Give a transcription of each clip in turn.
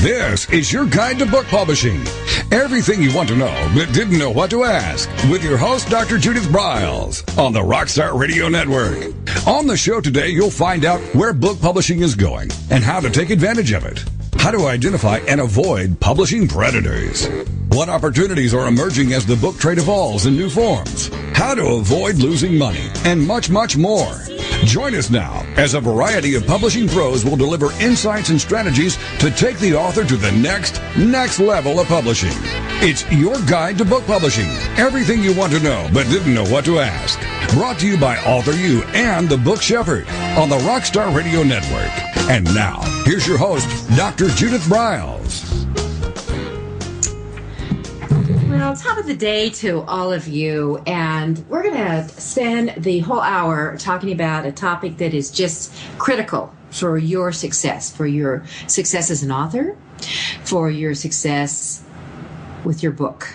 This is your guide to book publishing. Everything you want to know but didn't know what to ask with your host, Dr. Judith Briles, on the Rockstar Radio Network. On the show today, you'll find out where book publishing is going and how to take advantage of it. How to identify and avoid publishing predators. What opportunities are emerging as the book trade evolves in new forms. How to avoid losing money, and much, much more. Join us now as a variety of publishing pros will deliver insights and strategies to take the author to the next level of publishing. It's your guide to book publishing. Everything you want to know but didn't know what to ask. Brought to you by Author U and the Book Shepherd on the Rockstar Radio Network. And now, here's your host, Dr. Judith Briles. Well, top of the day to all of you, and we're going to spend the whole hour talking about a topic that is just critical for your success as an author, for your success with your book.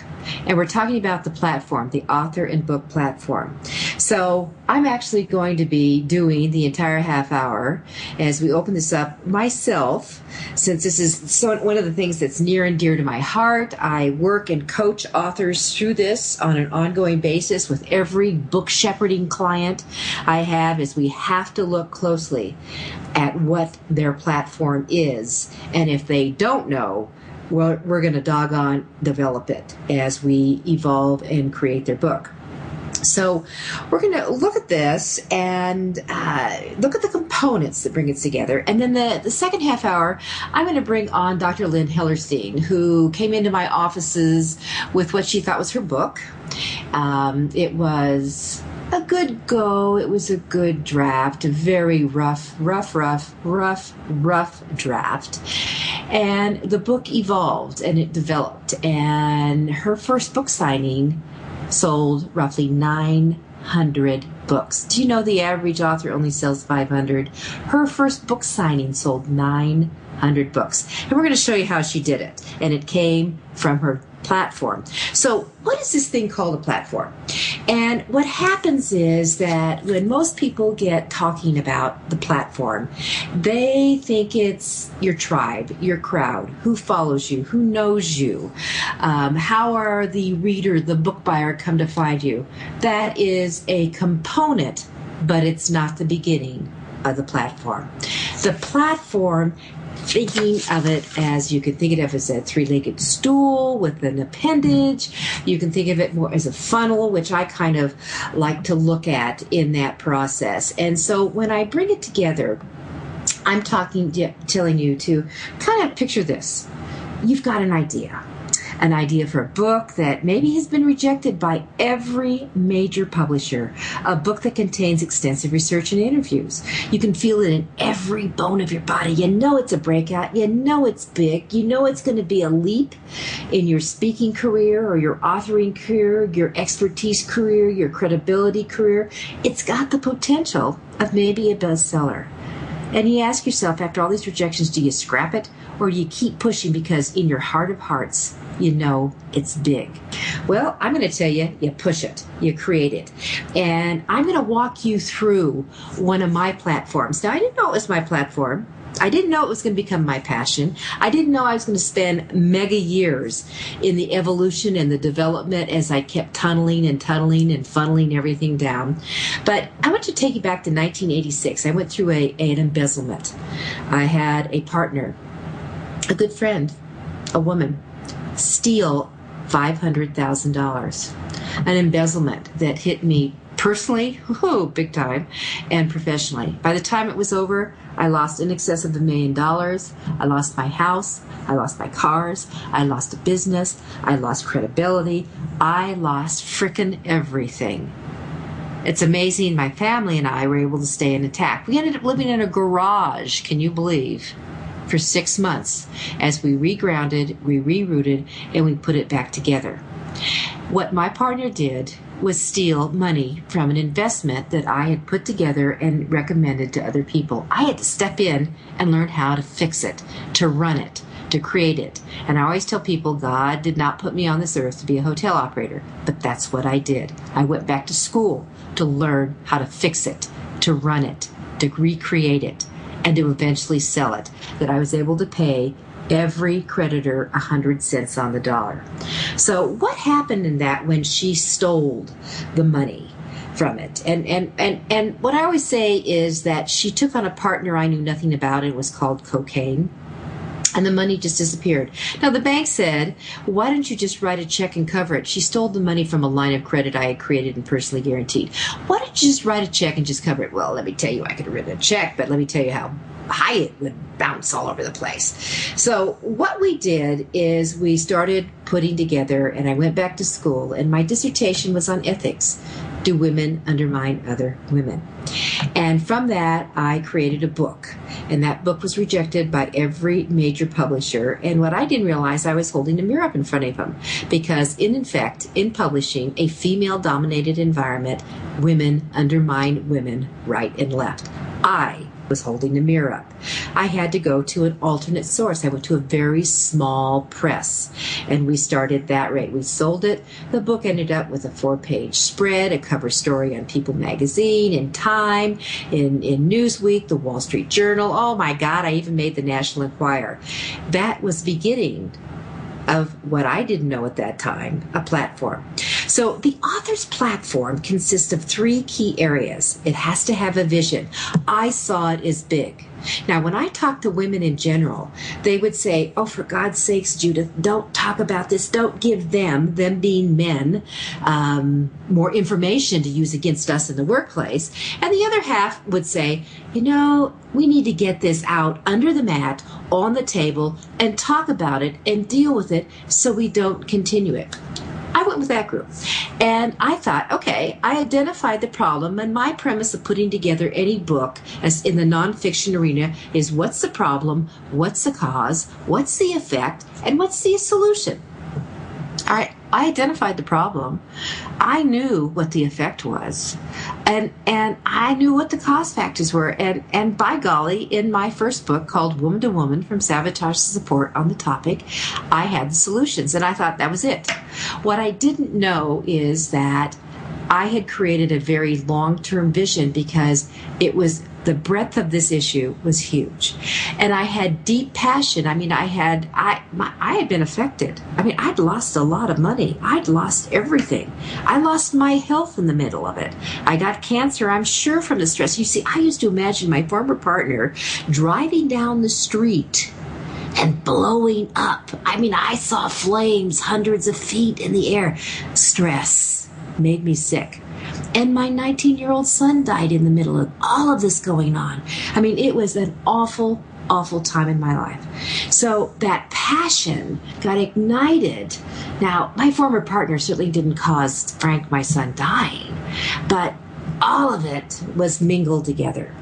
And we're talking about the platform, the author and book platform. So I'm actually going to be doing the entire half hour as we open this up myself, since this is one of the things that's near and dear to my heart. I work and coach authors through this on an ongoing basis with every book shepherding client I have, as we have to look closely at what their platform is. And if they don't know, well, we're going to doggone develop it as we evolve and create their book. So we're going to look at this and look at the components that bring it together. And then the second half hour, I'm going to bring on Dr. Lynn Hellerstein, who came into my offices with what she thought was her book. It was a good go. It was a good draft, a very rough draft. And the book evolved and it developed. And her first book signing sold roughly 900 books. Do you know the average author only sells 500? Her first book signing sold 900 books. And we're going to show you how she did it. And it came from her platform. So what is this thing called a platform? And what happens is that when most people get talking about the platform, they think it's your tribe, your crowd, who follows you, who knows you, how are the reader, the book buyer come to find you. That is a component, but it's not the beginning of the platform. The platform, thinking of it as, you can think of it as a three-legged stool with an appendage. You can think of it more as a funnel, which I kind of like to look at in that process. And so when I bring it together, I'm telling you to kind of picture this. You've got an idea for a book that maybe has been rejected by every major publisher, a book that contains extensive research and interviews. You can feel it in every bone of your body. You know it's a breakout. You know it's big. You know it's going to be a leap in your speaking career or your authoring career, your expertise career, your credibility career. It's got the potential of maybe a bestseller. And you ask yourself, after all these rejections, do you scrap it or do you keep pushing because in your heart of hearts, you know it's big? Well, I'm going to tell you, you push it, you create it. And I'm going to walk you through one of my platforms. Now, I didn't know it was my platform. I didn't know it was going to become my passion. I didn't know I was going to spend mega years in the evolution and the development as I kept tunneling and funneling everything down. But I want to take you back to 1986. I went through an embezzlement. I had a partner, a good friend, a woman, steal $500,000. An embezzlement that hit me personally, big time, and professionally. By the time it was over, I lost in excess of $1 million. I lost my house. I lost my cars. I lost a business. I lost credibility. I lost frickin' everything. It's amazing my family and I were able to stay intact. We ended up living in a garage, can you believe, for 6 months as we regrounded, we rerouted, and we put it back together. What my partner did was steal money from an investment that I had put together and recommended to other people. I had to step in and learn how to fix it, to run it, to create it. And I always tell people God did not put me on this earth to be a hotel operator, but that's what I did. I went back to school to learn how to fix it, to run it, to recreate it, and to eventually sell it, that I was able to pay every creditor 100 cents on the dollar. So what happened in that when she stole the money from it? And what I always say is that she took on a partner I knew nothing about. It was called cocaine. And the money just disappeared. Now, the bank said, why don't you just write a check and cover it? She stole the money from a line of credit I had created and personally guaranteed. Why don't you just write a check and just cover it? Well, let me tell you, I could have written a check, but let me tell you how high it would bounce all over the place. So what we did is we started putting together, and I went back to school, and my dissertation was on ethics. Do women undermine other women? And from that, I created a book. And that book was rejected by every major publisher. And what I didn't realize, I was holding a mirror up in front of them. Because in fact, in publishing a female-dominated environment, women undermine women right and left. I was holding the mirror up. I had to go to an alternate source. I went to a very small press, and we started that rate. We sold it. The book ended up with a 4-page spread, a cover story on People magazine, in Time, in Newsweek, the Wall Street Journal. Oh my God, I even made the National Enquirer. That was beginning of what I didn't know at that time, a platform. So the author's platform consists of 3 key areas. It has to have a vision. I saw it as big. Now, when I talk to women in general, they would say, oh, for God's sakes, Judith, don't talk about this. Don't give them being men, more information to use against us in the workplace. And the other half would say, you know, we need to get this out under the mat, on the table, and talk about it and deal with it so we don't continue it. I went with that group. And I thought, okay, I identified the problem, and my premise of putting together any book as in the nonfiction arena is what's the problem, what's the cause, what's the effect, and what's the solution. All right, I identified the problem. I knew what the effect was, and I knew what the cause factors were. And by golly, in my first book called Woman to Woman, From Sabotage to Support on the topic, I had the solutions, and I thought that was it. What I didn't know is that I had created a very long-term vision, because it was the breadth of this issue was huge, and I had deep passion. I mean, I had been affected. I mean, I'd lost a lot of money. I'd lost everything. I lost my health in the middle of it. I got cancer, I'm sure, from the stress. You see, I used to imagine my former partner driving down the street and blowing up. I mean, I saw flames hundreds of feet in the air. Stress made me sick. And my 19-year-old son died in the middle of all of this going on. I mean, it was an awful, awful time in my life. So that passion got ignited. Now, my former partner certainly didn't cause Frank, my son, dying, but all of it was mingled together.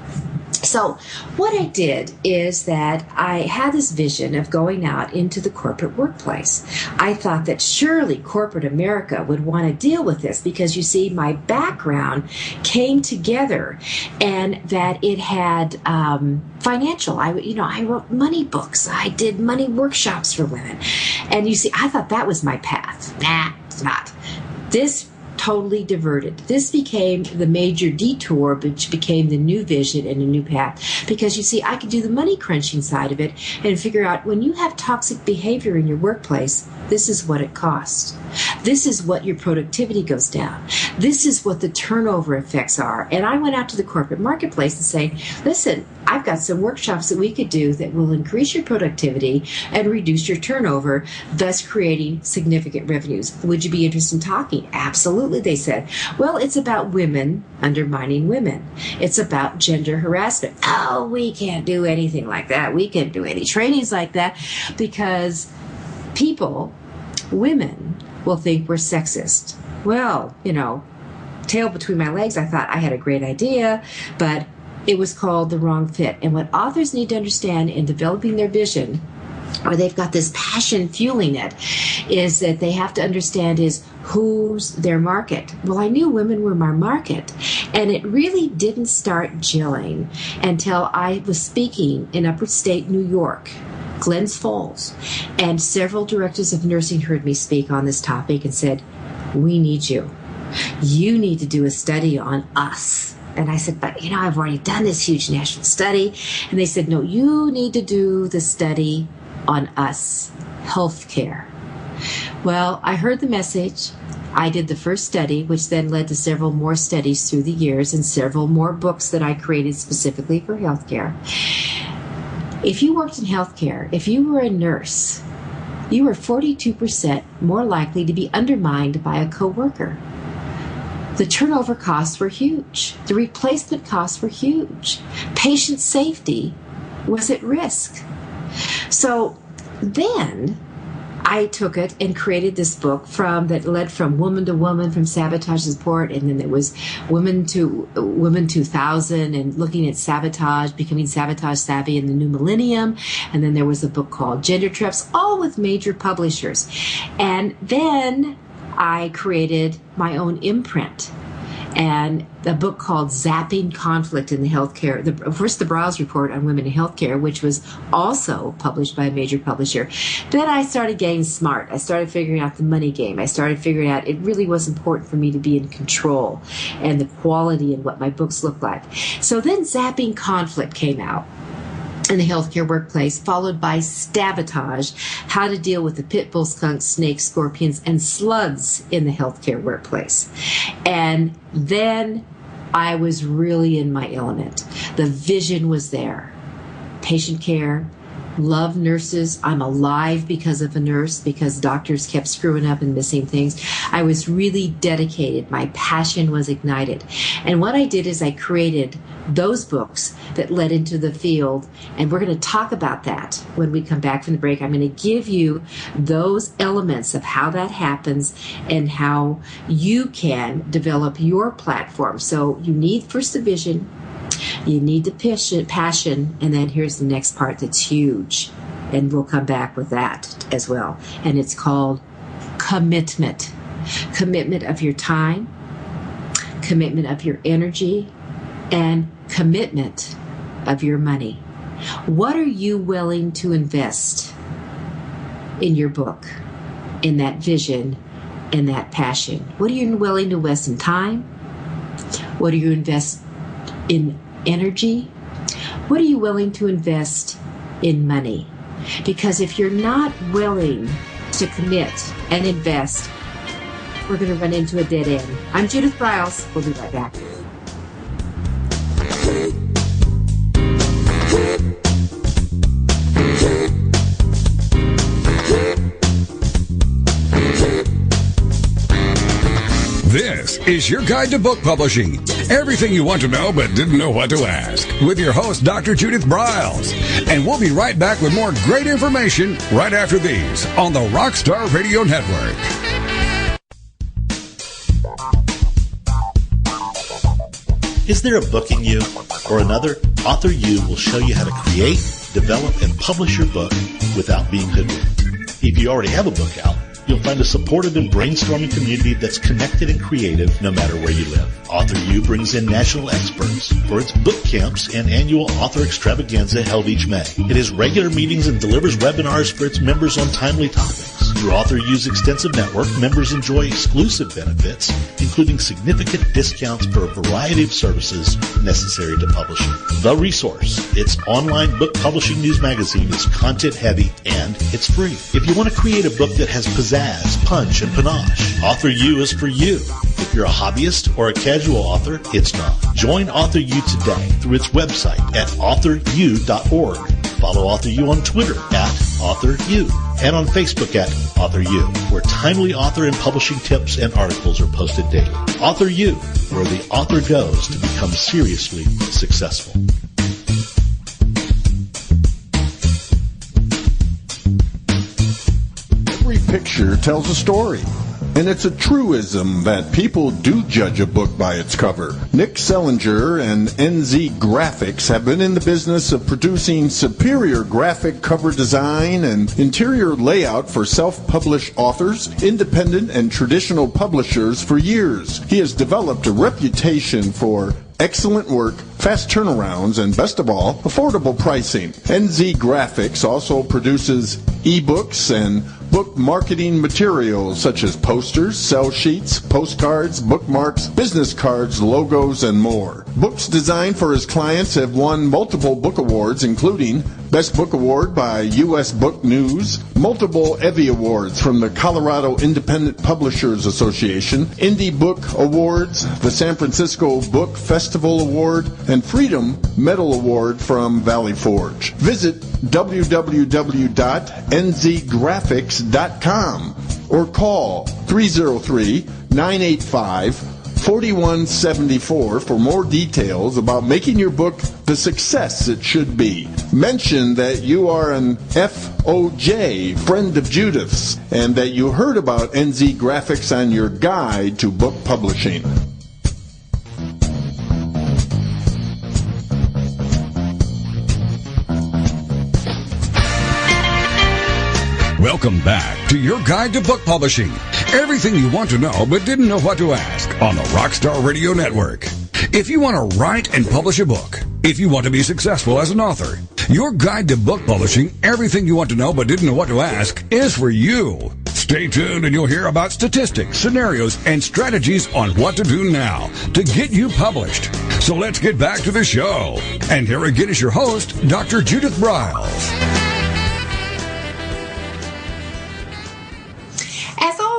So what I did is that I had this vision of going out into the corporate workplace. I thought that surely corporate America would want to deal with this, because you see, my background came together, and that it had financial. I wrote money books. I did money workshops for women. And you see, I thought that was my path. Nah, it's not. This totally diverted. This became the major detour, which became the new vision and a new path. Because you see, I could do the money crunching side of it and figure out, when you have toxic behavior in your workplace, this is what it costs. This is what your productivity goes down. This is what the turnover effects are. And I went out to the corporate marketplace and saying, listen, I've got some workshops that we could do that will increase your productivity and reduce your turnover, thus creating significant revenues. Would you be interested in talking? Absolutely, they said. Well, it's about women undermining women. It's about gender harassment. Oh, we can't do anything like that. We can't do any trainings like that, because people, women, will think we're sexist. Well, tail between my legs, I thought I had a great idea, but it was called the wrong fit. And what authors need to understand in developing their vision, or they've got this passion fueling it, is that they have to understand is who's their market. Well, I knew women were my market, and it really didn't start gelling until I was speaking in upstate New York, Glens Falls, and several directors of nursing heard me speak on this topic and said, we need you. You need to do a study on us. And I said, but I've already done this huge national study. And they said, no, you need to do the study on us, healthcare. Well, I heard the message. I did the first study, which then led to several more studies through the years and several more books that I created specifically for healthcare. If you worked in healthcare, if you were a nurse, you were 42% more likely to be undermined by a coworker. The turnover costs were huge. The replacement costs were huge. Patient safety was at risk. So then I took it and created this book that led from woman to woman, from sabotage to support, and then there was women 2000 and looking at sabotage, becoming sabotage savvy in the new millennium, and then there was a book called Gender Traps, all with major publishers. And then I created my own imprint, and a book called Zapping Conflict in the Healthcare. First, the Briles Report on Women in Healthcare, which was also published by a major publisher. Then I started getting smart. I started figuring out the money game. I started figuring out it really was important for me to be in control and the quality and what my books looked like. So then Zapping Conflict came out in the healthcare workplace, followed by Sabotage, how to deal with the pit bull, skunks, snakes, scorpions, and slugs in the healthcare workplace. And then I was really in my element. The vision was there. Patient care, love nurses. I'm alive because of a nurse, because doctors kept screwing up and missing things. I was really dedicated. My passion was ignited. And what I did is I created those books that led into the field, and we're going to talk about that when we come back from the break. I'm going to give you those elements of how that happens and how you can develop your platform. So you need first the vision, you need the passion, and then here's the next part that's huge, and we'll come back with that as well. And it's called commitment. Commitment of your time, commitment of your energy, and commitment of your money. What are you willing to invest in your book, in that vision, in that passion? What are you willing to invest in time? What do you invest in energy? What are you willing to invest in money? Because if you're not willing to commit and invest, we're going to run into a dead end. I'm Judith Briles. We'll be right back. This is your guide to book publishing. Everything you want to know but didn't know what to ask. With your host, Dr. Judith Briles. And we'll be right back with more great information right after these on the Rockstar Radio Network. Is there a book in you or another? Author U will show you how to create, develop, and publish your book without being hoodwinked. If you already have a book out, you'll find a supportive and brainstorming community that's connected and creative no matter where you live. Author U brings in national experts for its book camps and annual author extravaganza held each May. It has regular meetings and delivers webinars for its members on timely topics. Through Author U's extensive network, members enjoy exclusive benefits, including significant discounts for a variety of services necessary to publishing. The Resource, its online book publishing news magazine, is content-heavy and it's free. If you want to create a book that has pizzazz, punch, and panache, Author U is for you. If you're a hobbyist or a casual author, it's not. Join Author U today through its website at authoru.org. Follow Author U on Twitter at AuthorU and on Facebook at Author U, where timely author and publishing tips and articles are posted daily. Author U, where the author goes to become seriously successful. Every picture tells a story. And it's a truism that people do judge a book by its cover. Nick Zelinger and NZ Graphics have been in the business of producing superior graphic cover design and interior layout for self-published authors, independent and traditional publishers for years. He has developed a reputation for excellent work, fast turnarounds, and best of all, affordable pricing. NZ Graphics also produces ebooks and book marketing materials such as posters, sell sheets, postcards, bookmarks, business cards, logos, and more. Books designed for his clients have won multiple book awards, including Best Book Award by U.S. Book News, multiple Evie Awards from the Colorado Independent Publishers Association, Indie Book Awards, the San Francisco Book Festival Award, and Freedom Medal Award from Valley Forge. Visit www.nzgraphics.com or call 303-985-4174 for more details about making your book the success it should be. Mention that you are an FOJ, friend of Judith's, and that you heard about NZ Graphics on your guide to book publishing. Welcome back to your guide to book publishing. Everything you want to know but didn't know what to ask on the Rockstar Radio Network. If you want to write and publish a book, if you want to be successful as an author, your guide to book publishing, everything you want to know but didn't know what to ask, is for you. Stay tuned and you'll hear about statistics, scenarios, and strategies on what to do now to get you published. So let's get back to the show. And here again is your host, Dr. Judith Briles.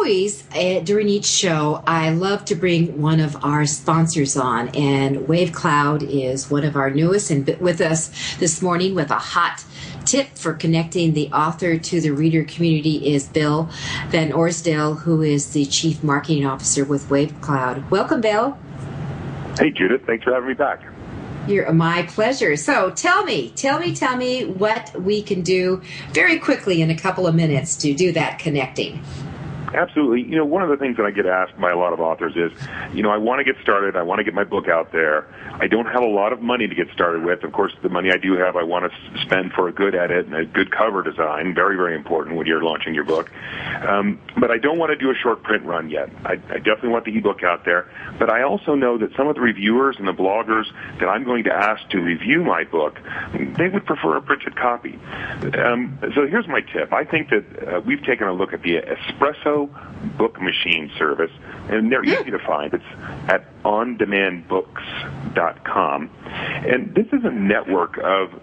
Always, during each show, I love to bring one of our sponsors on, and Wave Cloud is one of our newest, and with us this morning with a hot tip for connecting the author to the reader community is Bill Van Orsdale, who is the Chief Marketing Officer with Wave Cloud. Welcome, Bill. Hey, Judith. Thanks for having me back. You're my pleasure. So tell me what we can do very quickly in a couple of minutes to do that connecting. Absolutely. You know, one of the things that I get asked by a lot of authors is, you know, I want to get started. I want to get my book out there. I don't have a lot of money to get started with. Of course, the money I do have, I want to spend for a good edit and a good cover design. Very, very important when you're launching your book. But I don't want to do a short print run yet. I definitely want the ebook out there. But I also know that some of the reviewers and the bloggers that I'm going to ask to review my book, they would prefer a printed copy. So here's my tip. I think that we've taken a look at the Espresso book machine service, and they're easy to find. It's at ondemandbooks.com. And this is a network of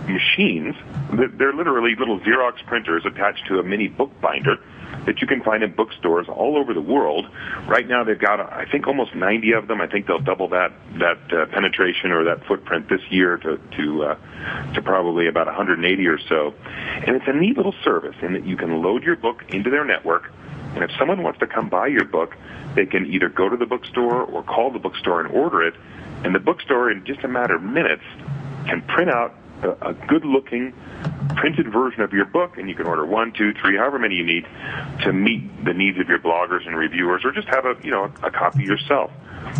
machines. They're literally little Xerox printers attached to a mini book binder that you can find in bookstores all over the world. Right now they've got, I think, almost 90 of them. I think they'll double that penetration or that footprint this year to probably about 180 or so. And it's a neat little service in that you can load your book into their network, and if someone wants to come buy your book, they can either go to the bookstore or call the bookstore and order it, and the bookstore, in just a matter of minutes, can print out a good-looking printed version of your book, and you can order 1, 2, 3, however many you need to meet the needs of your bloggers and reviewers, or just have a copy yourself.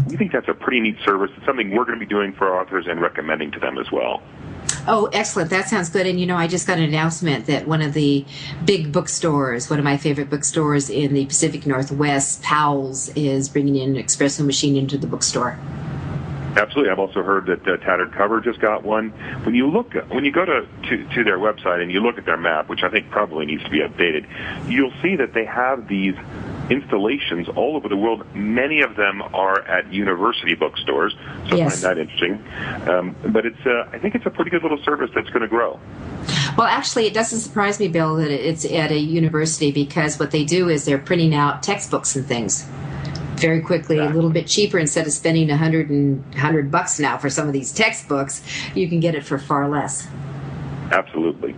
We think that's a pretty neat service. It's something we're going to be doing for authors and recommending to them as well. Oh, excellent. That sounds good. And, you know, I just got an announcement that one of the big bookstores, one of my favorite bookstores in the Pacific Northwest, Powell's, is bringing in an espresso machine into the bookstore. Absolutely. I've also heard that Tattered Cover just got one. When you go to their website and you look at their map, which I think probably needs to be updated, you'll see that they have these installations all over the world. Many of them are at university bookstores, so yes. I find that interesting. But I think it's a pretty good little service that's going to grow. Well, actually, it doesn't surprise me, Bill, that it's at a university, because what they do is they're printing out textbooks and things very quickly, a little bit cheaper. Instead of spending $100 now for some of these textbooks, you can get it for far less. Absolutely.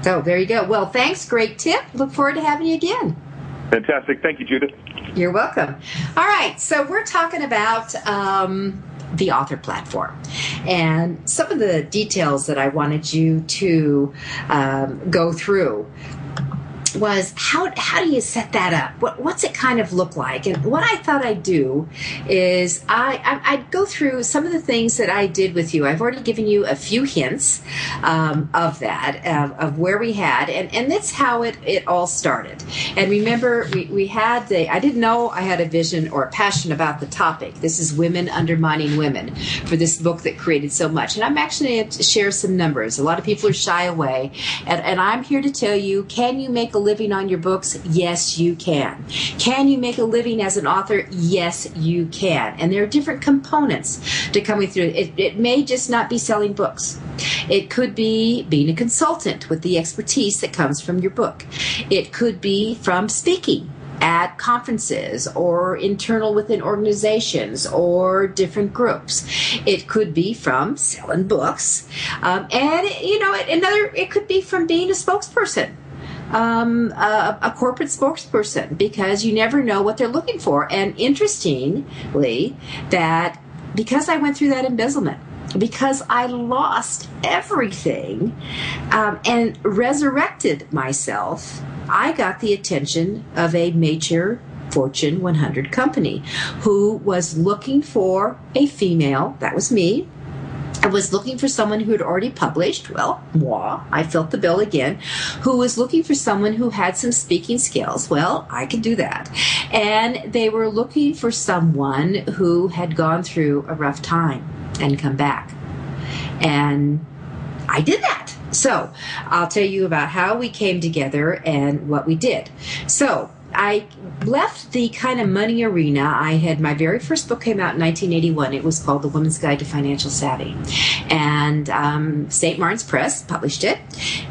So there you go. Well, thanks. Great tip. Look forward to having you again. Fantastic. Thank you, Judith. You're welcome. All right. So we're talking about the author platform, and some of the details that I wanted you to go through was how do you set that up? What's it kind of look like? And what I thought I'd do is I'd go through some of the things that I did with you. I've already given you a few hints of that, of where we had, and that's how it all started. And remember, we had I didn't know I had a vision or a passion about the topic. This is women undermining women, for this book that created so much. And I'm actually going to share some numbers. A lot of people are shy away, and I'm here to tell you, can you make a living on your books? Yes, you can. Can you make a living as an author? Yes, you can. And there are different components to coming through. It may just not be selling books. It could be being a consultant with the expertise that comes from your book. It could be from speaking at conferences or internal within organizations or different groups. It could be from selling books. It could be from being a spokesperson. A corporate spokesperson, because you never know what they're looking for. And interestingly, that because I went through that embezzlement, because I lost everything and resurrected myself, I got the attention of a major Fortune 100 company who was looking for a female, that was me. I was looking for someone who had already published, well, moi, I felt the bill again, who was looking for someone who had some speaking skills. Well, I could do that. And they were looking for someone who had gone through a rough time and come back. And I did that. So I'll tell you about how we came together and what we did. So I left the kind of money arena. My very first book came out in 1981. It was called The Woman's Guide to Financial Savvy. And St. Martin's Press published it.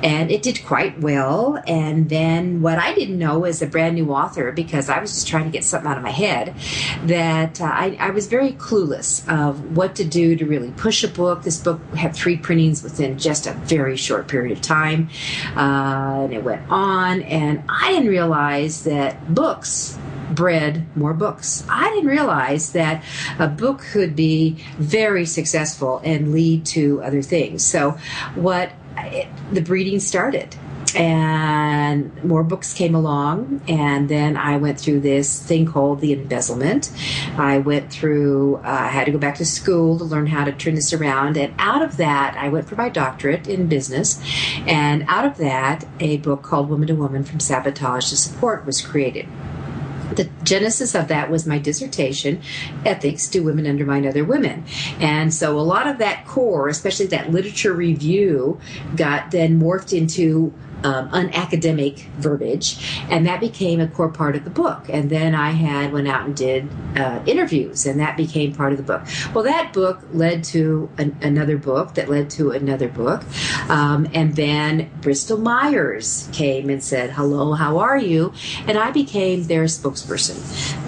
And it did quite well. And then what I didn't know as a brand new author, because I was just trying to get something out of my head, that I was very clueless of what to do to really push a book. This book had 3 printings within just a very short period of time. And it went on. And I didn't realize that books bred more books. I didn't realize that a book could be very successful and lead to other things. So the breeding started. And more books came along, and then I went through this thing called the embezzlement. I went through, I had to go back to school to learn how to turn this around, and out of that, I went for my doctorate in business, and out of that, a book called Woman to Woman, From Sabotage to Support was created. The genesis of that was my dissertation, Ethics, Do Women Undermine Other Women? And so a lot of that core, especially that literature review, got then morphed into unacademic verbiage, and that became a core part of the book. And then I went out and did interviews, and that became part of the book. Well, that book led to another book that led to another book, and then Bristol Myers came and said, "Hello, how are you?" And I became their spokesperson.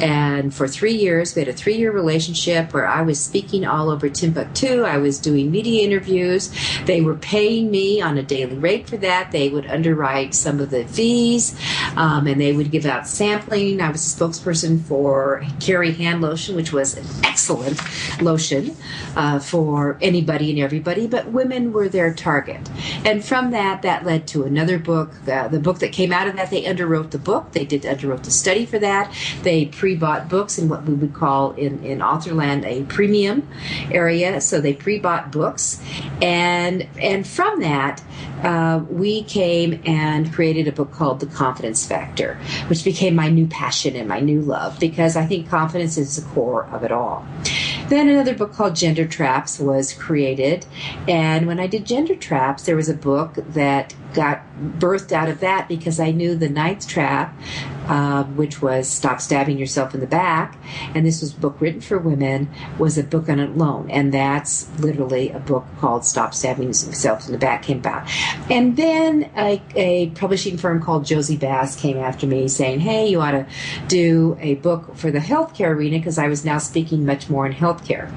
And for 3 years, we had a 3-year relationship where I was speaking all over Timbuktu. I was doing media interviews. They were paying me on a daily rate for that. They would underwrite some of the fees, and they would give out sampling. I was a spokesperson for Carrie Hand Lotion, which was an excellent lotion for anybody and everybody, but women were their target. And from that led to another book. The book that came out of that, they underwrote the book. They underwrote the study for that. They pre-bought books in what we would call in authorland a premium area. So they pre-bought books, and from that we came and created a book called The Confidence Factor, which became my new passion and my new love, because I think confidence is the core of it all. Then another book called Gender Traps was created, and when I did Gender Traps, there was a book that got birthed out of that, because I knew the 9th trap, which was Stop Stabbing Yourself in the Back, and this was a book written for women, was a book on it alone, and that's literally a book called Stop Stabbing Yourself in the Back came about. And then a publishing firm called Josie Bass came after me saying, "Hey, you ought to do a book for the healthcare arena," because I was now speaking much more in healthcare.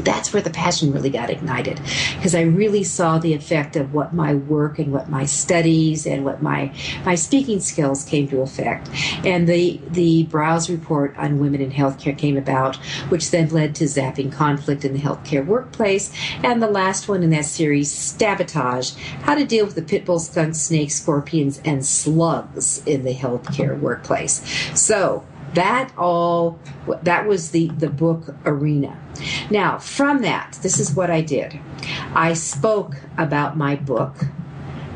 That's where the passion really got ignited, because I really saw the effect of what my work and what my studies and what my speaking skills came to affect. And the Briles report on women in healthcare came about, which then led to Zapping Conflict in the Healthcare Workplace. And the last one in that series, Sabotage, How to Deal with the Pit Bull, Skunks, Snakes, Scorpions, and Slugs in the Healthcare Workplace. So that was the book arena. Now, from that, this is what I did. I spoke about my book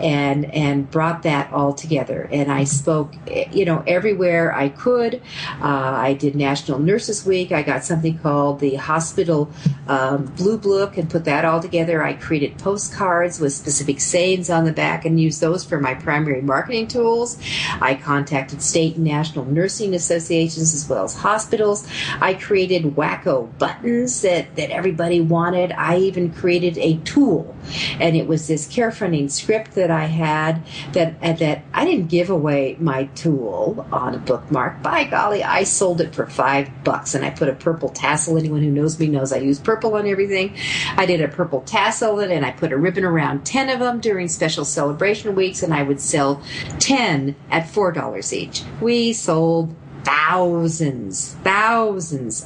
and brought that all together. And I spoke, everywhere I could. I did National Nurses Week. I got something called the Hospital Blue Book and put that all together. I created postcards with specific sayings on the back and used those for my primary marketing tools. I contacted state and national nursing associations as well as hospitals. I created wacko buttons that everybody wanted. I even created a tool, and it was this care funding script that I had that I didn't give away my tool on a bookmark. By golly, I sold it for $5, and I put a purple tassel. Anyone who knows me knows I use purple on everything. I did a purple tassel in it, and I put a ribbon around 10 of them during special celebration weeks, and I would sell 10 at $4 each. We sold thousands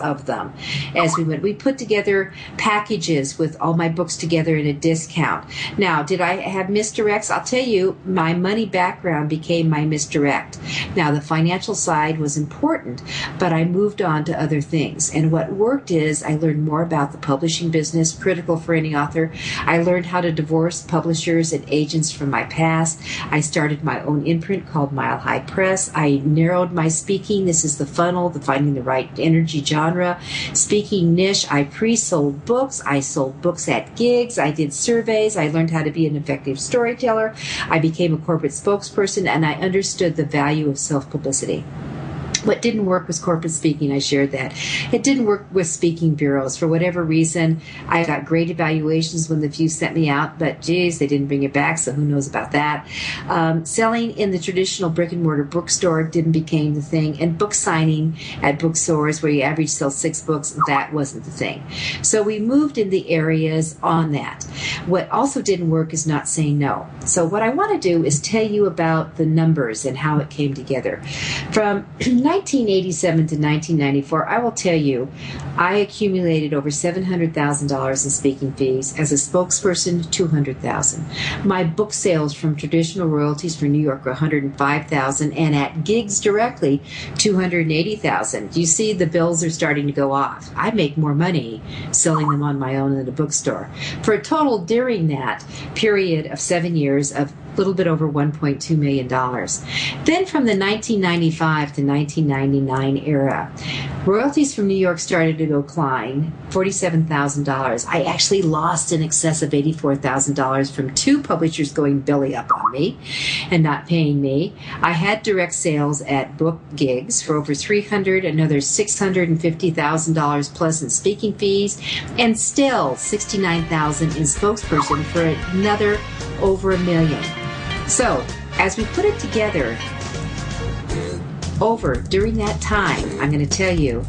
of them as we went. We put together packages with all my books together at a discount. Now, did I have misdirects? I'll tell you, my money background became my misdirect. Now, the financial side was important, but I moved on to other things. And what worked is I learned more about the publishing business, critical for any author. I learned how to divorce publishers and agents from my past. I started my own imprint called Mile High Press. I narrowed my speaking. This is the funnel, the finding the right energy genre. Speaking niche, I pre-sold books. I sold books at gigs. I did surveys. I learned how to be an effective storyteller. I became a corporate spokesperson, and I understood the value of self-publicity. What didn't work was corporate speaking. I shared that. It didn't work with speaking bureaus. For whatever reason, I got great evaluations when the few sent me out, but geez, they didn't bring it back, so who knows about that. Selling in the traditional brick-and-mortar bookstore didn't become the thing, and book signing at bookstores where you average sell 6 books, that wasn't the thing. So we moved in the areas on that. What also didn't work is not saying no. So what I want to do is tell you about the numbers and how it came together. From 1987 to 1994, I will tell you, I accumulated over $700,000 in speaking fees. As a spokesperson, $200,000. My book sales from traditional royalties for New York were $105,000, and at gigs directly, $280,000. You see, the bills are starting to go off. I make more money selling them on my own than a bookstore. For a total during that period of 7 years of a little bit over $1.2 million. Then from the 1995 to 1999 era, royalties from New York started to decline, $47,000. I actually lost in excess of $84,000 from 2 publishers going belly up on me and not paying me. I had direct sales at book gigs for over $300,000, another $650,000 plus in speaking fees, and still $69,000 in spokesperson for another over $1 million. So, as we put it together, during that time, I'm going to tell you,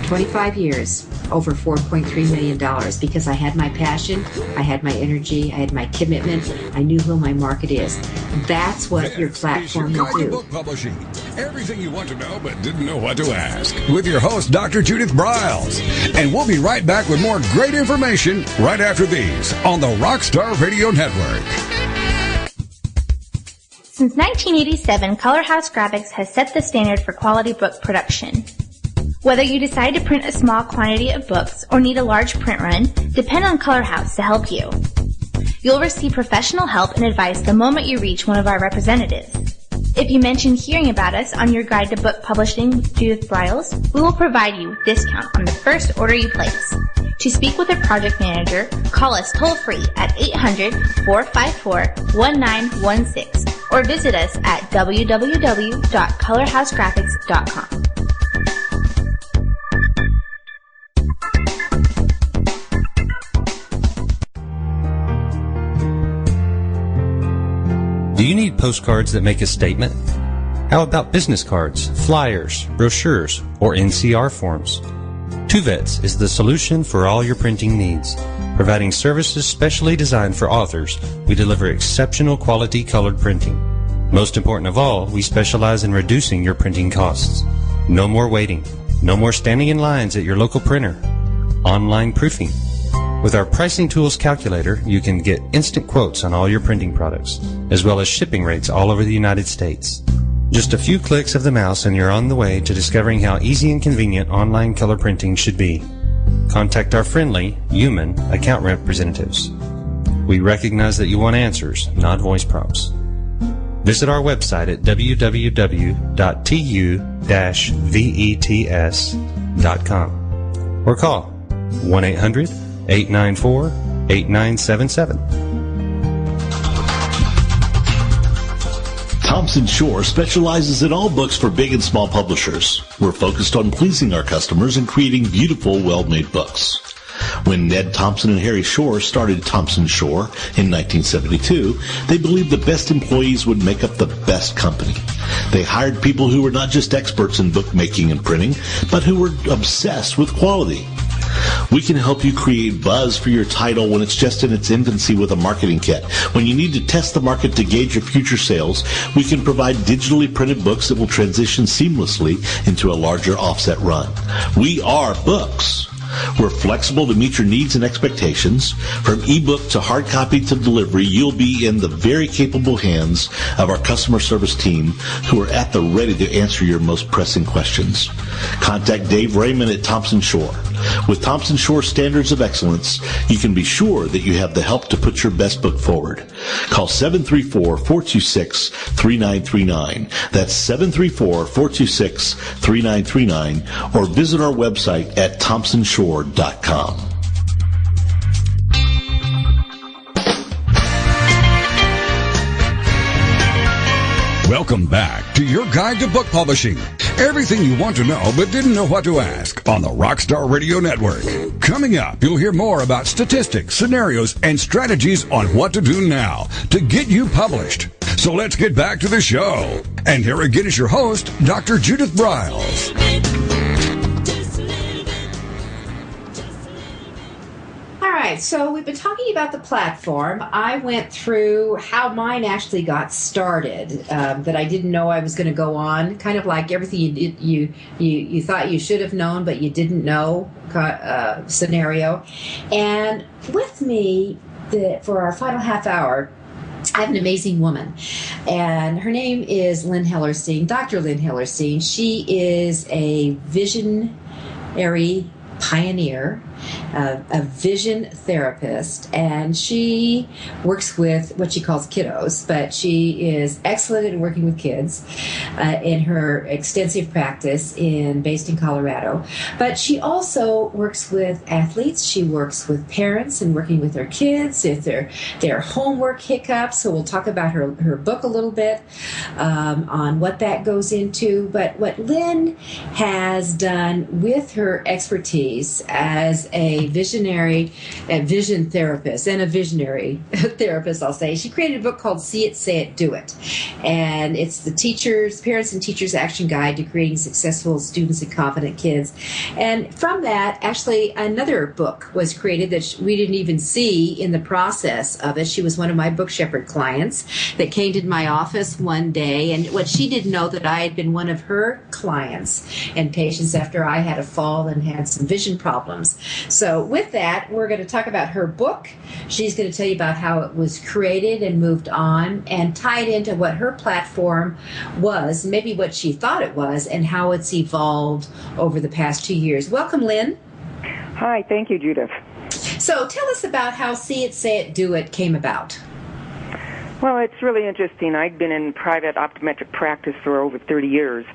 25 years, over $4.3 million, because I had my passion, I had my energy, I had my commitment, I knew who my market is. That's what your platform will do. Book publishing. Everything you want to know but didn't know what to ask. With your host, Dr. Judith Briles. And we'll be right back with more great information right after these on the Rockstar Radio Network. Since 1987, Color House Graphics has set the standard for quality book production. Whether you decide to print a small quantity of books or need a large print run, depend on Color House to help you. You'll receive professional help and advice the moment you reach one of our representatives. If you mention hearing about us on your guide to book publishing with Judith Briles, we will provide you a discount on the first order you place. To speak with a project manager, call us toll-free at 800-454-1916 or visit us at www.colorhousegraphics.com. Do you need postcards that make a statement? How about business cards, flyers, brochures, or NCR forms? Two Vets is the solution for all your printing needs. Providing services specially designed for authors, we deliver exceptional quality colored printing. Most important of all, we specialize in reducing your printing costs. No more waiting. No more standing in lines at your local printer. Online proofing. With our pricing tools calculator, you can get instant quotes on all your printing products, as well as shipping rates all over the United States. Just a few clicks of the mouse and you're on the way to discovering how easy and convenient online color printing should be. Contact our friendly, human account representatives. We recognize that you want answers, not voice prompts. Visit our website at www.tu-vets.com or call 1-800-894-8977. Thompson Shore specializes in all books for big and small publishers. We're focused on pleasing our customers and creating beautiful, well-made books. When Ned Thompson and Harry Shore started Thompson Shore in 1972, they believed the best employees would make up the best company. They hired people who were not just experts in bookmaking and printing, but who were obsessed with quality. We can help you create buzz for your title when it's just in its infancy with a marketing kit. When you need to test the market to gauge your future sales, we can provide digitally printed books that will transition seamlessly into a larger offset run. We are books. We're flexible to meet your needs and expectations. From ebook to hard copy to delivery, you'll be in the very capable hands of our customer service team who are at the ready to answer your most pressing questions. Contact Dave Raymond at Thompson Shore. With Thompson Shore standards of excellence, you can be sure that you have the help to put your best book forward. Call 734-426-3939. That's 734-426-3939, or visit our website at thompsonshore.com. Welcome back to your guide to book publishing. Everything you want to know but didn't know what to ask on the Rockstar Radio Network. Coming up, you'll hear more about statistics, scenarios, and strategies on what to do now to get you published. So let's get back to the show. And here again is your host, Dr. Judith Briles. All right, so we've been talking about the platform. I went through how mine actually got started, that I didn't know I was going to go on, kind of like everything you thought you should have known, but you didn't know scenario. And with me, for our final half hour, I have an amazing woman, and her name is Lynn Hellerstein, Dr. Lynn Hellerstein. She is a visionary pioneer, a vision therapist, and she works with what she calls kiddos, but she is excellent at working with kids in her extensive practice based in Colorado. But she also works with athletes. She works with parents and working with their kids if their homework hiccups. So we'll talk about her book a little bit on what that goes into. But what Lynn has done with her expertise as a vision therapist and a visionary therapist, I'll say. She created a book called See It, Say It, Do It. And it's the parents and teachers action guide to creating successful students and confident kids. And from that, actually, another book was created that we didn't even see in the process of it. She was one of my Book Shepherd clients that came to my office one day. And what she didn't know that I had been one of her clients and patients after I had a fall and had some vision problems. So with that, we're going to talk about her book. She's going to tell you about how it was created and moved on and tied into what her platform was, maybe what she thought it was, and how it's evolved over the past 2 years. Welcome, Lynn. Hi, thank you, Judith. So tell us about how See It, Say It, Do It came about. Well, it's really interesting. I'd been in private optometric practice for over 30 years,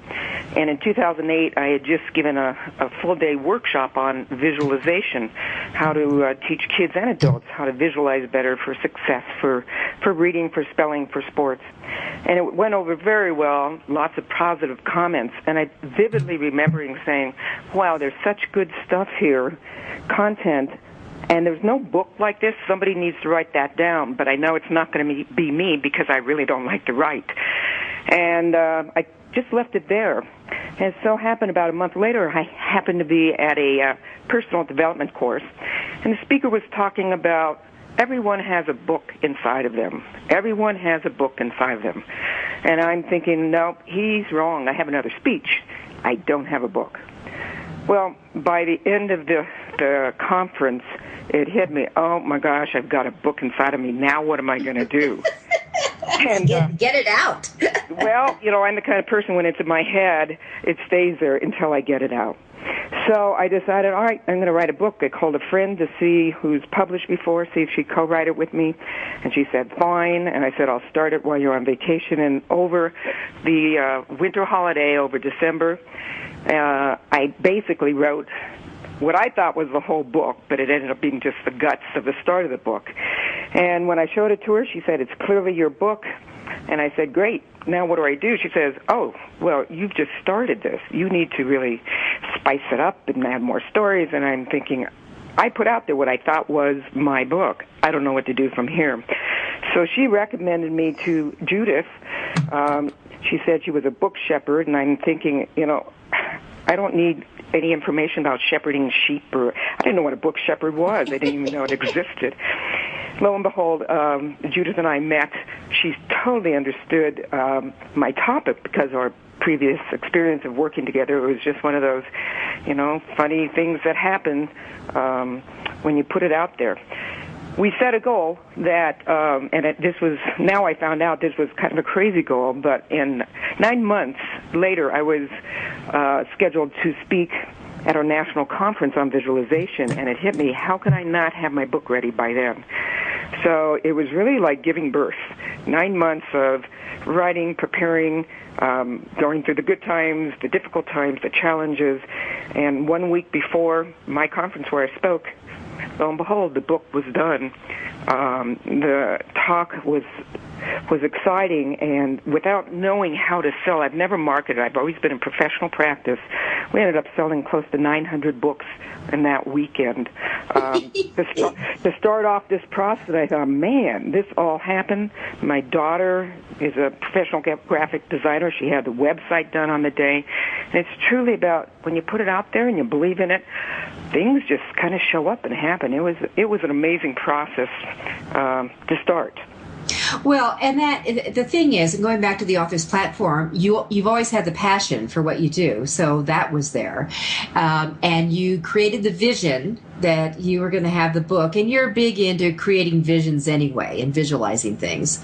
and in 2008 I had just given a full-day workshop on visualization, how to teach kids and adults how to visualize better for success, for reading, for spelling, for sports. And it went over very well, lots of positive comments, and I vividly remembering saying, wow, there's such good stuff here, content, and there's no book like this. Somebody needs to write that down, but I know it's not going to be me because I really don't like to write. And I just left it there. And it so happened about a month later, I happened to be at a personal development course, and the speaker was talking about everyone has a book inside of them. Everyone has a book inside of them. And I'm thinking, no, he's wrong. I have another speech. I don't have a book. Well, by the end of the conference, it hit me, oh my gosh, I've got a book inside of me. Now what am I going to do? And get it out. Well, I'm the kind of person when it's in my head, it stays there until I get it out. So I decided, all right, I'm going to write a book. I called a friend to see who's published before, see if she'd co-write it with me. And she said, fine. And I said, I'll start it while you're on vacation. And over the winter holiday, over December, I basically wrote what I thought was the whole book, but it ended up being just the guts of the start of the book. And when I showed it to her, she said, it's clearly your book. And I said, great. Now what do I do? She says, oh, well, you've just started this. You need to really spice it up and add more stories. And I'm thinking, I put out there what I thought was my book. I don't know what to do from here. So she recommended me to Judith. She said she was a book shepherd, and I'm thinking, I don't need any information about shepherding sheep, or I didn't know what a book shepherd was. I didn't even know it existed. Lo and behold, Judith and I met. She totally understood my topic because our previous experience of working together. It was just one of those, funny things that happen when you put it out there. We set a goal that, now I found out this was kind of a crazy goal, but in 9 months later, I was scheduled to speak at our national conference on visualization, and it hit me, how can I not have my book ready by then? So it was really like giving birth. 9 months of writing, preparing, going through the good times, the difficult times, the challenges, and 1 week before my conference where I spoke, lo and behold, the book was done. The talk was exciting, and without knowing how to sell, I've never marketed. I've always been in professional practice. We ended up selling close to 900 books in that weekend. To start off this process, I thought, man, this all happened. My daughter is a professional graphic designer. She had the website done on the day. And it's truly about when you put it out there and you believe in it, things just kind of show up and happen. It was an amazing process to start. Well, and the thing is, and going back to the author's platform, you've always had the passion for what you do, so that was there, and you created the vision that you were going to have the book, and you're big into creating visions anyway and visualizing things,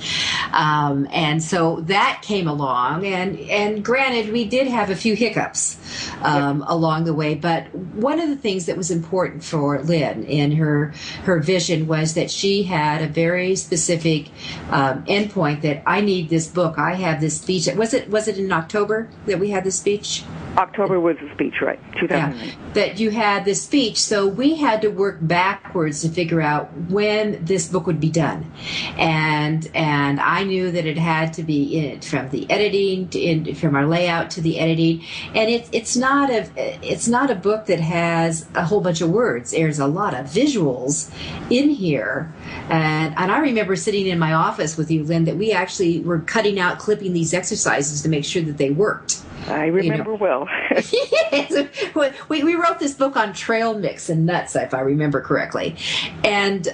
and so that came along, and granted, we did have a few hiccups along the way, but one of the things that was important for Lynn in her vision was that she had a very specific endpoint that I need this book. I have this speech. Was it in October that we had the speech? October was the speech, right? 2009. Yeah, that you had this speech. So we had to work backwards to figure out when this book would be done, and I knew that it had to be from the editing from our layout to the editing, and it's not a book that has a whole bunch of words. There's a lot of visuals in here, and I remember sitting in my office with you, Lynn, that we actually were clipping these exercises to make sure that they worked. I remember well. Yes. We wrote this book on trail mix and nuts, if I remember correctly. And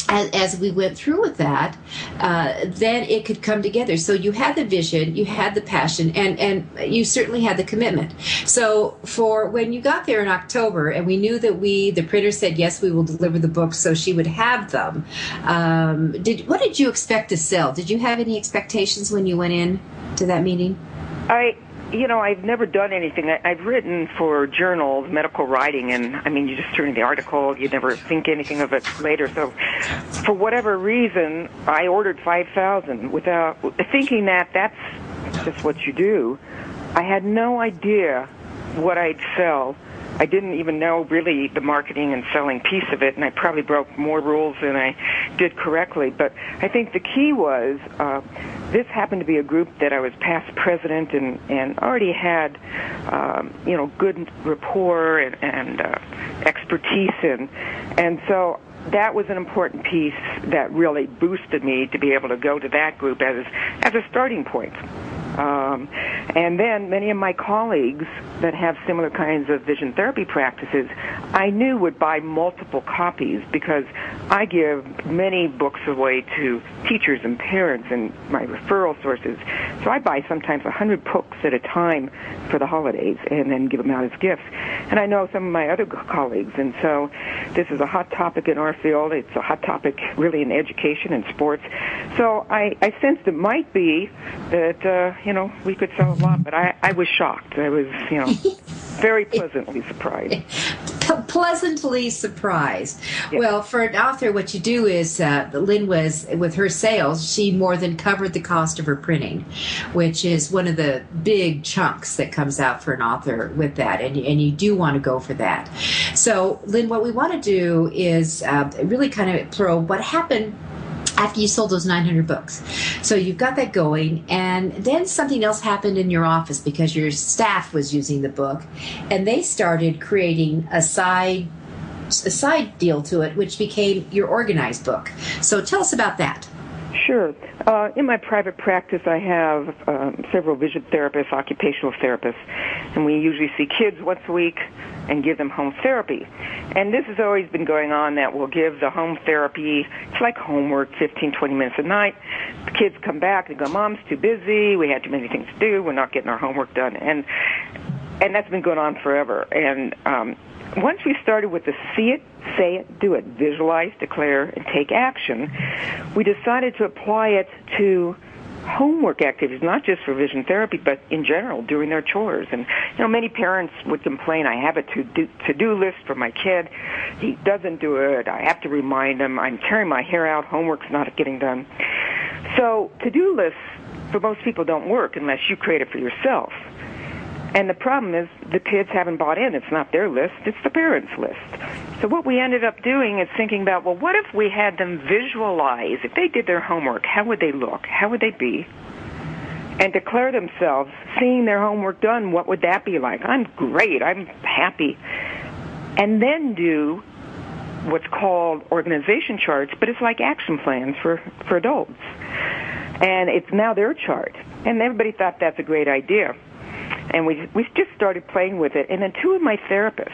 as we went through with that, then it could come together. So you had the vision, you had the passion, and you certainly had the commitment. So for when you got there in October, and we knew that the printer said, yes, we will deliver the books, so she would have them. What did you expect to sell? Did you have any expectations when you went in to that meeting? I've never done anything. I've written for journals, medical writing, and you just turn in the article, you never think anything of it later. So for whatever reason, I ordered 5,000 without thinking that that's just what you do. I had no idea what I'd sell. I didn't even know really the marketing and selling piece of it, and I probably broke more rules than I did correctly. But I think the key was this happened to be a group that I was past president and already had, good rapport and expertise in. And so that was an important piece that really boosted me to be able to go to that group as a starting point. And then many of my colleagues that have similar kinds of vision therapy practices, I knew would buy multiple copies because I give many books away to teachers and parents and my referral sources. So I buy sometimes 100 books at a time for the holidays and then give them out as gifts. And I know some of my other colleagues, and so this is a hot topic in our field. It's a hot topic really in education and sports. So I sensed it might be that, we could sell a lot, but I was shocked. I was, very pleasantly surprised. Pleasantly surprised. Yeah. Well, for an author, what you do is, Lynn was, with her sales, she more than covered the cost of her printing, which is one of the big chunks that comes out for an author with that, and you do want to go for that. So, Lynn, what we want to do is really kind of probe what happened after you sold those 900 books. So you've got that going, and then something else happened in your office because your staff was using the book, and they started creating a side deal to it, which became your organized book. So tell us about that. Sure. In my private practice, I have several vision therapists, occupational therapists, and we usually see kids once a week and give them home therapy. And this has always been going on, that we'll give the home therapy. It's like homework, 15, 20 minutes a night. The kids come back and go, Mom's too busy. We had too many things to do. We're not getting our homework done. And that's been going on forever. And once we started with the see it, say it, do it, visualize, declare, and take action, we decided to apply it to homework activities, not just for vision therapy, but in general, doing their chores. And, many parents would complain, I have a to-do list for my kid. He doesn't do it. I have to remind him. I'm tearing my hair out. Homework's not getting done. So to-do lists, for most people, don't work unless you create it for yourself. And the problem is the kids haven't bought in. It's not their list. It's the parents' list. So what we ended up doing is thinking about, well, what if we had them visualize, if they did their homework, how would they look? How would they be? And declare themselves, seeing their homework done, what would that be like? I'm great. I'm happy. And then do what's called organization charts, but it's like action plans for adults. And it's now their chart. And everybody thought that's a great idea. And we just started playing with it. And then two of my therapists,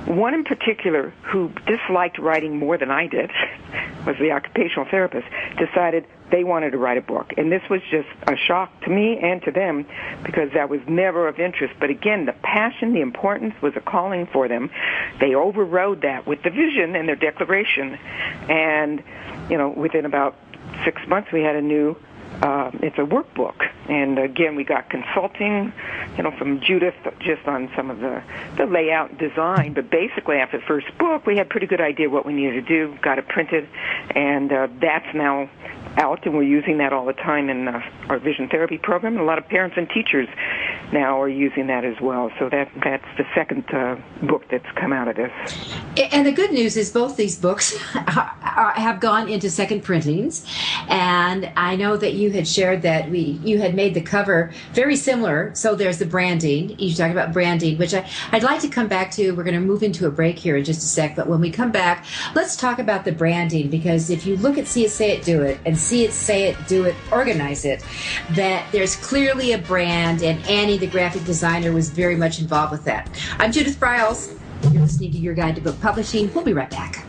one in particular who disliked writing more than I did, was the occupational therapist, decided they wanted to write a book. And this was just a shock to me and to them, because that was never of interest. But again, the passion, the importance was a calling for them. They overrode that with the vision and their declaration. And, within about 6 months, we had a new it's a workbook. And again, we got consulting, from Judith just on some of the layout and design. But basically, after the first book, we had a pretty good idea what we needed to do, got it printed, and that's now out, and we're using that all the time in our vision therapy program. And a lot of parents and teachers now are using that as well. So that's the second book that's come out of this. And the good news is both these books have gone into second printings. And I know that you had shared that you had made the cover very similar. So there's the branding. You talked about branding, which I'd like to come back to. We're going to move into a break here in just a sec. But when we come back, let's talk about the branding, because if you look at See It, Say It, Do It, and See It, Say It, Do It, Organize It, that there's clearly a brand, and Annie, the graphic designer, was very much involved with that. I'm Judith Briles. You're listening to Your Guide to Book Publishing. We'll be right back.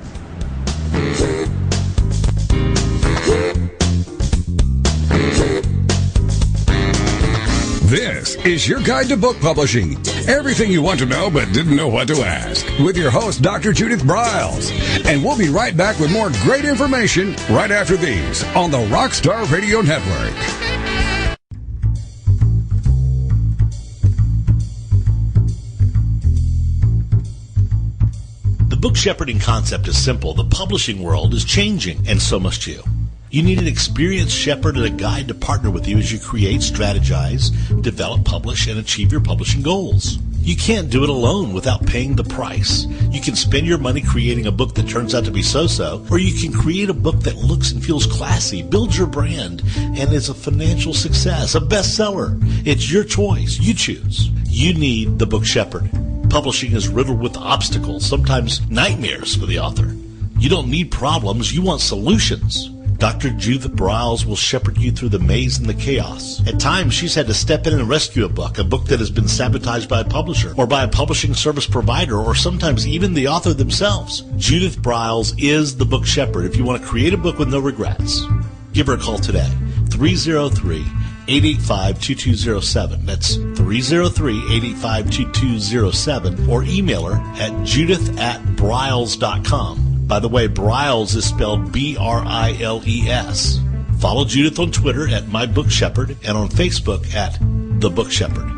This is Your Guide to Book Publishing. Everything you want to know but didn't know what to ask. With your host, Dr. Judith Briles. And we'll be right back with more great information right after these on the Rockstar Radio Network. The book shepherding concept is simple. The publishing world is changing, and so must you. You need an experienced shepherd and a guide to partner with you as you create, strategize, develop, publish, and achieve your publishing goals. You can't do it alone without paying the price. You can spend your money creating a book that turns out to be so-so, or you can create a book that looks and feels classy, builds your brand, and is a financial success, a bestseller. It's your choice. You choose. You need the book shepherd. Publishing is riddled with obstacles, sometimes nightmares for the author. You don't need problems. You want solutions. Dr. Judith Briles will shepherd you through the maze and the chaos. At times, she's had to step in and rescue a book that has been sabotaged by a publisher or by a publishing service provider, or sometimes even the author themselves. Judith Briles is the book shepherd if you want to create a book with no regrets. Give her a call today, 303-885-2207. That's 303-885-2207, or email her at judith@briles.com. By the way, Briles is spelled B-R-I-L-E-S. Follow Judith on Twitter at My Book Shepherd and on Facebook at The Book Shepherd.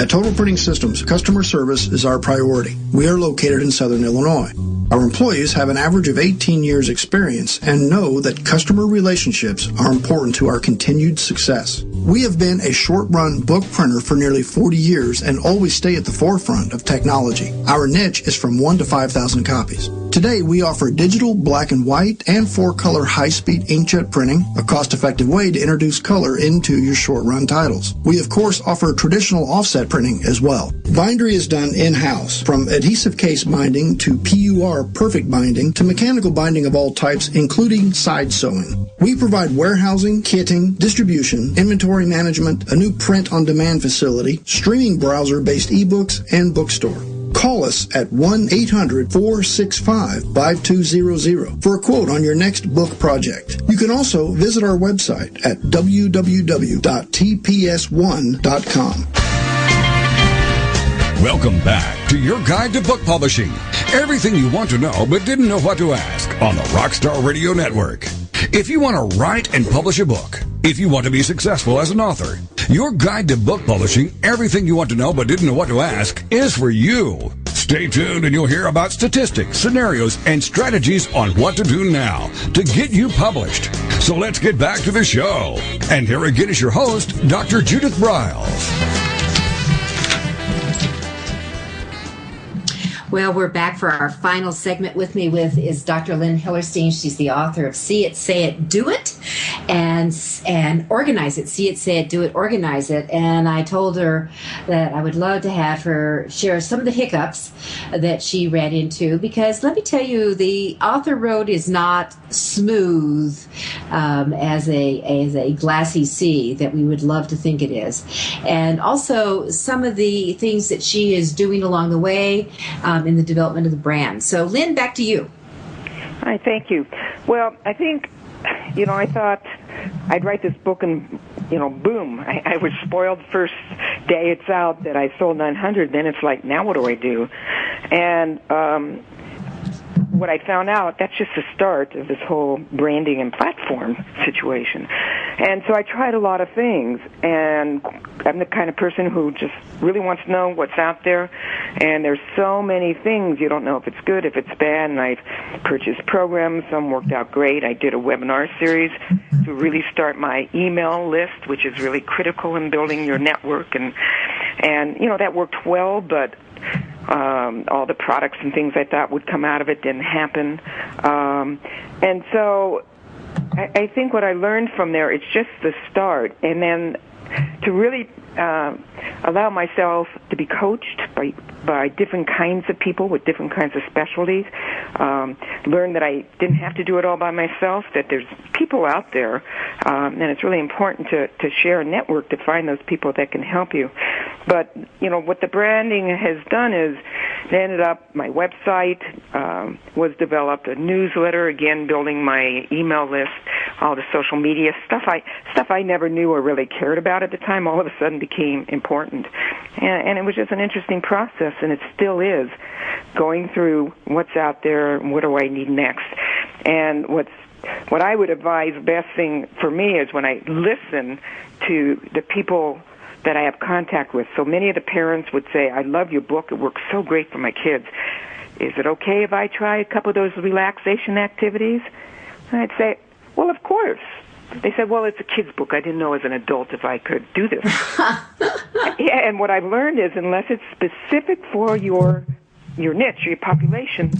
At Total Printing Systems, customer service is our priority. We are located in Southern Illinois. Our employees have an average of 18 years experience and know that customer relationships are important to our continued success. We have been a short-run book printer for nearly 40 years and always stay at the forefront of technology. Our niche is from 1 to 5,000 copies. Today, we offer digital, black and white, and 4-color high-speed inkjet printing, a cost-effective way to introduce color into your short-run titles. We, of course, offer traditional offset printing as well. Bindery is done in-house, from adhesive case binding to PUR perfect binding to mechanical binding of all types, including side sewing. We provide warehousing, kitting, distribution, inventory management, a new print-on-demand facility, streaming browser-based ebooks, and bookstore. Call us at 1-800-465-5200 for a quote on your next book project. You can also visit our website at www.tps1.com. Welcome back to your guide to book publishing. Everything you want to know but didn't know what to ask on the Rockstar Radio Network. If you want to write and publish a book, if you want to be successful as an author, your guide to book publishing, everything you want to know but didn't know what to ask, is for you. Stay tuned and you'll hear about statistics, scenarios, and strategies on what to do now to get you published. So let's get back to the show. And here again is your host, Dr. Judith Briles. Well, we're back for our final segment. With me is Dr. Lynn Hellerstein. She's the author of See It, Say It, Do It, and Organize It. See It, Say It, Do It, Organize It. And I told her that I would love to have her share some of the hiccups that she ran into, because let me tell you, the author road is not smooth as a glassy sea that we would love to think it is. And also some of the things that she is doing along the way in the development of the brand. So, Lynn, back to you. Hi, thank you. Well, I think, I thought I'd write this book and, boom, I was spoiled first day it's out that I sold 900. Then it's like, now what do I do? And what I found out, that's just the start of this whole branding and platform situation. And so I tried a lot of things, and I'm the kind of person who just really wants to know what's out there. And there's so many things. You don't know if it's good, if it's bad. And I've purchased programs. Some worked out great. I did a webinar series to really start my email list, which is really critical in building your network. And that worked well, but all the products and things I thought would come out of it didn't happen. And so I think what I learned from there, it's just the start. And then to really allow myself to be coached by different kinds of people with different kinds of specialties, learn that I didn't have to do it all by myself, that there's people out there, and it's really important to share a network to find those people that can help you. But, what the branding has done is it ended up, my website was developed, a newsletter, again, building my email list, all the social media stuff I never knew or really cared about at the time, all of a sudden became important. And it was just an interesting process, and it still is, going through what's out there and what do I need next. And what I would advise, best thing for me is when I listen to the people that I have contact with. So many of the parents would say, I love your book. It works so great for my kids. Is it okay if I try a couple of those relaxation activities? And I'd say, well, of course. They said, well, it's a kid's book. I didn't know as an adult if I could do this. Yeah, and what I've learned is unless it's specific for your niche, your population,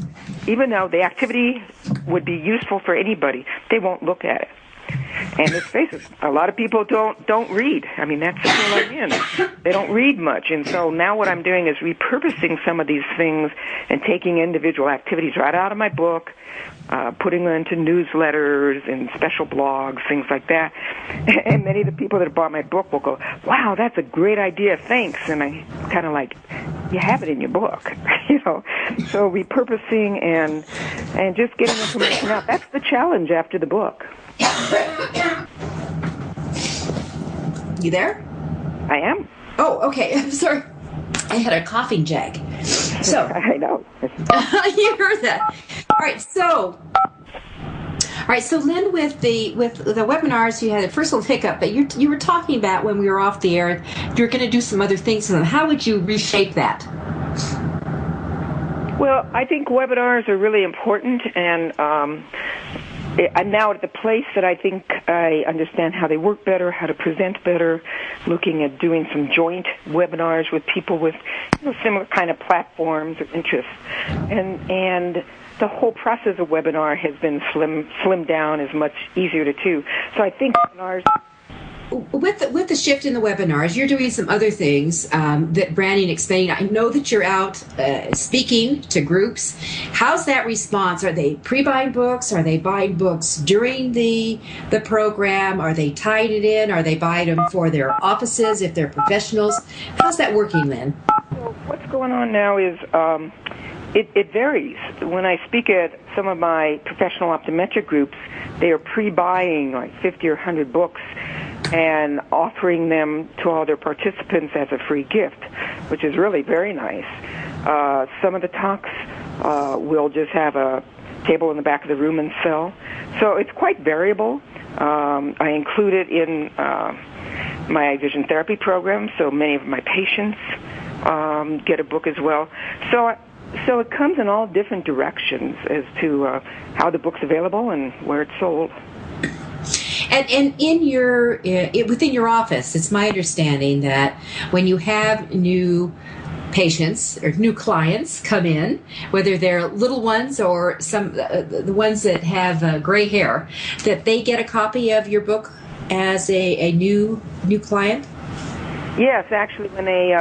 even though the activity would be useful for anybody, they won't look at it. And let's face it, a lot of people don't read. I mean, that's the field I'm in. They don't read much. And so now what I'm doing is repurposing some of these things and taking individual activities right out of my book, putting them into newsletters and special blogs, things like that. And many of the people that have bought my book will go, wow, that's a great idea, thanks. And I kind of like, you have it in your book, So repurposing and just getting information out. That's the challenge after the book. You there? I am. Oh, okay. I'm sorry. I had a coughing jag. So I know. You heard that. All right, so Lynn, with the webinars, you had a first little hiccup, but you were talking about when we were off the air, you're going to do some other things. How would you reshape that? Well, I think webinars are really important, and I'm now at the place that I think I understand how they work better, how to present better, looking at doing some joint webinars with people with similar kind of platforms or interests. And the whole process of webinar has been slimmed down, is much easier to do. So I think webinars... With the shift in the webinars, you're doing some other things that Brandy explained. I know that you're out speaking to groups. How's that response? Are they pre-buying books? Are they buying books during the program? Are they tying it in? Are they buying them for their offices if they're professionals? How's that working, Lynn? Well, what's going on now is it varies. When I speak at some of my professional optometric groups, they are pre-buying like 50 or 100 books and offering them to all their participants as a free gift, which is really very nice. Some of the talks will just have a table in the back of the room and sell. So it's quite variable. I include it in my vision therapy program, so many of my patients get a book as well. So it comes in all different directions as to how the book's available and where it's sold. And in within your office, it's my understanding that when you have new patients or new clients come in, whether they're little ones or some the ones that have gray hair, that they get a copy of your book as a new client? Yes, actually, when they...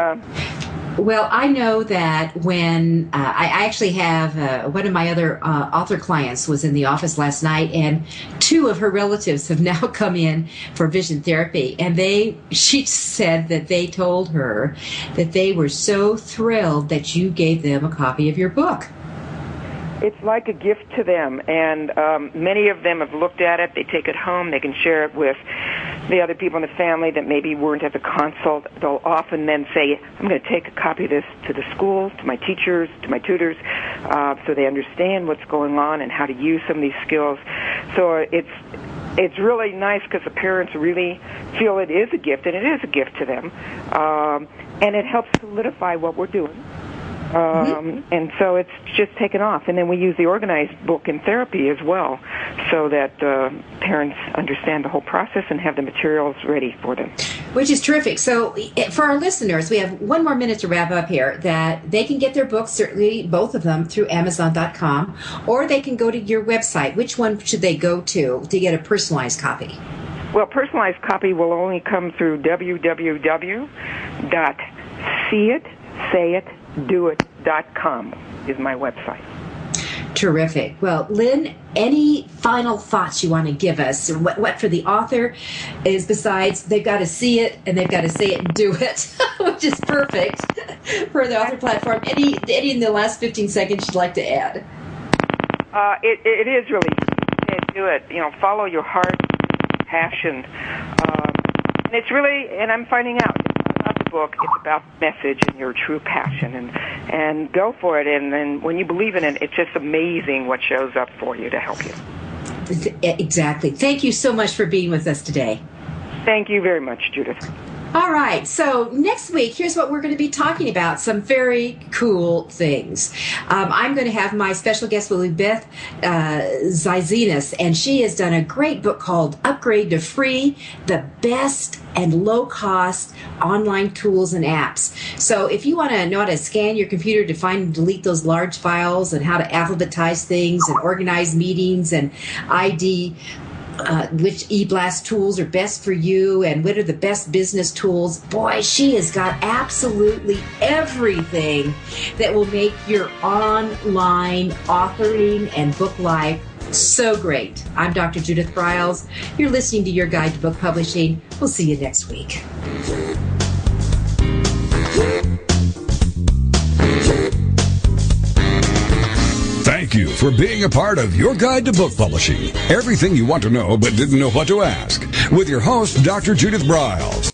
Well, I know that when I actually have one of my other author clients was in the office last night, and two of her relatives have now come in for vision therapy, and she said that they told her that they were so thrilled that you gave them a copy of your book. It's like a gift to them, and many of them have looked at it. They take it home. They can share it with the other people in the family that maybe weren't at the consult. They'll often then say, I'm going to take a copy of this to the school, to my teachers, to my tutors, so they understand what's going on and how to use some of these skills. So it's really nice because the parents really feel it is a gift, and it is a gift to them, and it helps solidify what we're doing. And so it's just taken off. And then we use the organized book in therapy as well, so that parents understand the whole process and have the materials ready for them. Which is terrific. So for our listeners, we have one more minute to wrap up here, that they can get their books, certainly both of them, through Amazon.com, or they can go to your website. Which one should they go to get a personalized copy? Well, personalized copy will only come through www.seeitsayitdoit.com is my website. Terrific. Well, Lynn, any final thoughts you want to give us? What for the author is, besides they've got to see it and they've got to say it and do it, which is perfect for the author platform. Any in the last 15 seconds you'd like to add? It is really do it. Follow your heart, passion. And it's really, and I'm finding out, book, it's about message and your true passion, and go for it, and then when you believe in it, it's just amazing what shows up for you to help you. Exactly. Thank you so much for being with us today. Thank you very much, Judith. All right, so next week, here's what we're going to be talking about, some very cool things. I'm going to have my special guest will be Beth Zizinas, and she has done a great book called Upgrade to Free, the best and low-cost online tools and apps. So if you want to know how to scan your computer to find and delete those large files, and how to alphabetize things and organize meetings and ID which e-blast tools are best for you and what are the best business tools. Boy, she has got absolutely everything that will make your online authoring and book life so great. I'm Dr. Judith Briles. You're listening to Your Guide to Book Publishing. We'll see you next week. Thank you for being a part of Your Guide to Book Publishing. Everything you want to know but didn't know what to ask. With your host, Dr. Judith Briles.